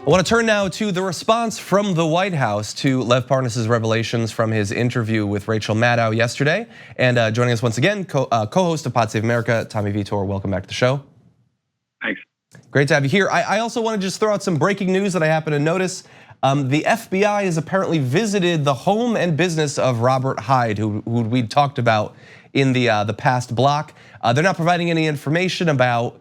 I want to turn now to the response from the White House to Lev Parnas' revelations from his interview with Rachel Maddow yesterday. And joining us once again, co-host of Pod Save America, Tommy Vitor. Welcome back to the show. Thanks. Great to have you here. I also want to just throw out some breaking news that I happen to notice. The FBI has apparently visited the home and business of Robert Hyde, who we talked about in the past block. They're not providing any information about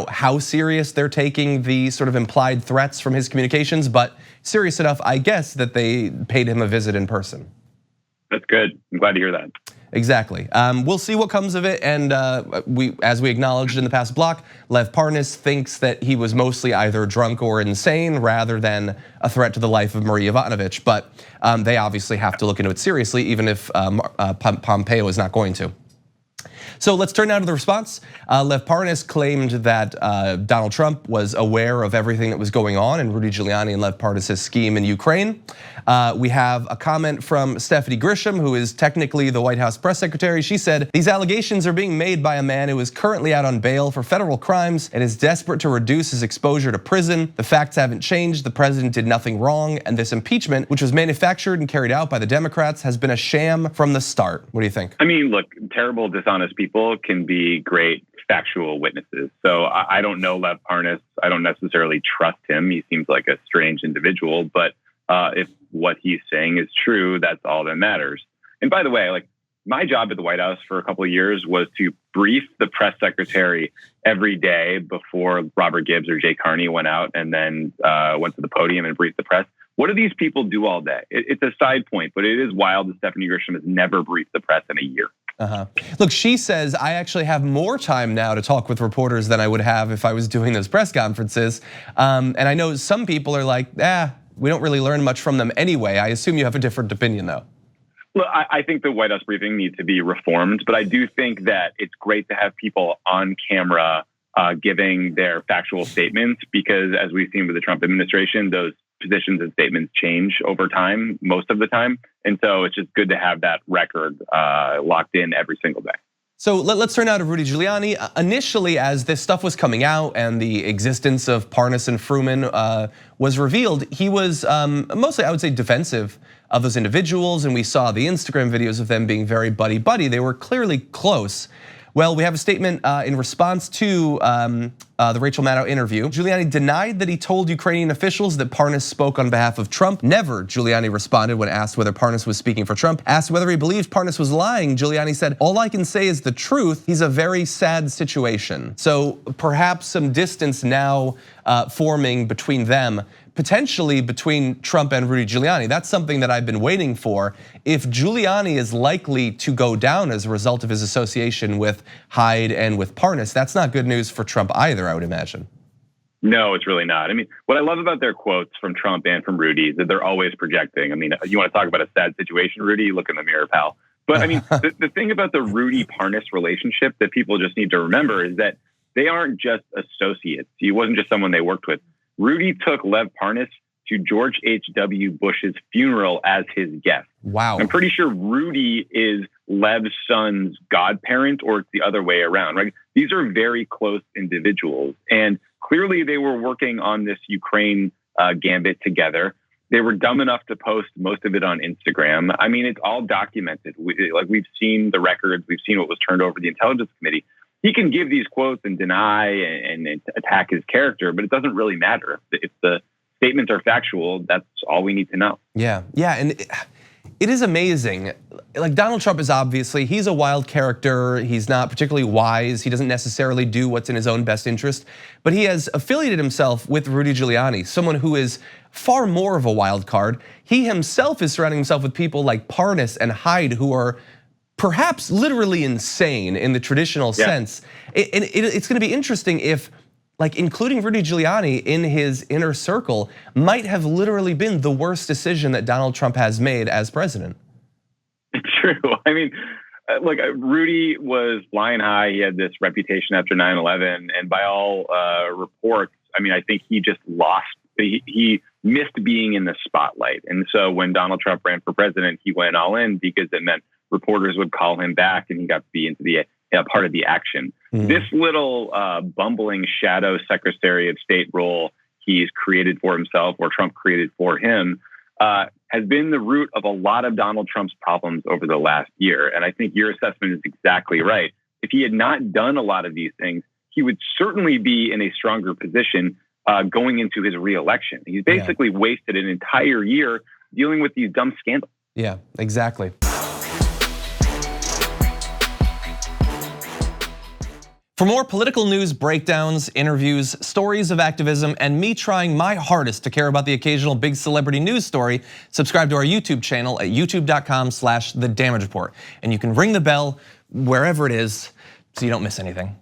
how serious they're taking the sort of implied threats from his communications, but serious enough, I guess, that they paid him a visit in person. That's good. I'm glad to hear that. Exactly. We'll see what comes of it. And as we acknowledged in the past block, Lev Parnas thinks that he was mostly either drunk or insane rather than a threat to the life of Marie Yovanovitch. But they obviously have to look into it seriously, even if Pompeo is not going to. So let's turn now to the response. Lev Parnas claimed that Donald Trump was aware of everything that was going on in Rudy Giuliani and Lev Parnas' scheme in Ukraine. We have a comment from Stephanie Grisham, who is technically the White House press secretary. She said, "These allegations are being made by a man who is currently out on bail for federal crimes and is desperate to reduce his exposure to prison. The facts haven't changed. The president did nothing wrong. And this impeachment, which was manufactured and carried out by the Democrats, has been a sham from the start." What do you think? I mean, look, terrible, dishonest people can be great factual witnesses. So I don't know Lev Parnas. I don't necessarily trust him. He seems like a strange individual, but if what he's saying is true, that's all that matters. And by the way, like my job at the White House for a couple of years was to brief the press secretary every day before Robert Gibbs or Jay Carney went out and then went to the podium and briefed the press. What do these people do all day? It's a side point, but it is wild that Stephanie Grisham has never briefed the press in a year. Look, she says, I actually have more time now to talk with reporters than I would have if I was doing those press conferences. And I know some people are like, we don't really learn much from them anyway. I assume you have a different opinion though. Look, I think the White House briefing needs to be reformed, but I do think that it's great to have people on camera giving their factual statements, because as we've seen with the Trump administration, those positions and statements change over time, most of the time. And so it's just good to have that record locked in every single day. So let's turn now to Rudy Giuliani. Initially, as this stuff was coming out and the existence of Parnas and Fruman was revealed, he was mostly, I would say, defensive of those individuals. And we saw the Instagram videos of them being very buddy-buddy. They were clearly close. Well, we have a statement in response to the Rachel Maddow interview. Giuliani denied that he told Ukrainian officials that Parnas spoke on behalf of Trump. Never, Giuliani responded when asked whether Parnas was speaking for Trump. Asked whether he believed Parnas was lying, Giuliani said, "All I can say is the truth. He's a very sad situation." So perhaps some distance now forming between them, potentially between Trump and Rudy Giuliani. That's something that I've been waiting for. If Giuliani is likely to go down as a result of his association with Hyde and with Parnas, that's not good news for Trump either, I would imagine. No, it's really not. I mean, what I love about their quotes from Trump and from Rudy is that they're always projecting. I mean, you want to talk about a sad situation, Rudy? Look in the mirror, pal. But I mean, the thing about the Rudy-Parnas relationship that people just need to remember is that they aren't just associates. He wasn't just someone they worked with. Rudy took Lev Parnas to George H.W. Bush's funeral as his guest. Wow. I'm pretty sure Rudy is Lev's son's godparent, or it's the other way around, right? These are very close individuals. And clearly they were working on this Ukraine gambit together. They were dumb enough to post most of it on Instagram. I mean, it's all documented. We've seen the records. We've seen what was turned over to the Intelligence Committee. He can give these quotes and deny and attack his character, but it doesn't really matter. If the statements are factual, that's all we need to know. Yeah, and it is amazing. Like Donald Trump is obviously, he's a wild character. He's not particularly wise. He doesn't necessarily do what's in his own best interest, but he has affiliated himself with Rudy Giuliani, someone who is far more of a wild card. He himself is surrounding himself with people like Parnas and Hyde, who are perhaps literally insane in the traditional sense. And it's gonna be interesting if, like, including Rudy Giuliani in his inner circle might have literally been the worst decision that Donald Trump has made as president. It's true. I mean, look, Rudy was flying high. He had this reputation after 9/11, and by all reports, I mean, I think he just lost. He missed being in the spotlight. And so when Donald Trump ran for president, he went all in because it meant reporters would call him back and he got to be into the part of the action. This little bumbling shadow Secretary of State role he's created for himself or Trump created for him, has been the root of a lot of Donald Trump's problems over the last year. And I think your assessment is exactly right. If he had not done a lot of these things, he would certainly be in a stronger position going into his reelection. He's basically wasted an entire year dealing with these dumb scandals. Yeah, exactly. For more political news, breakdowns, interviews, stories of activism, and me trying my hardest to care about the occasional big celebrity news story, subscribe to our YouTube channel at youtube.com/thedamagereport. And you can ring the bell wherever it is so you don't miss anything.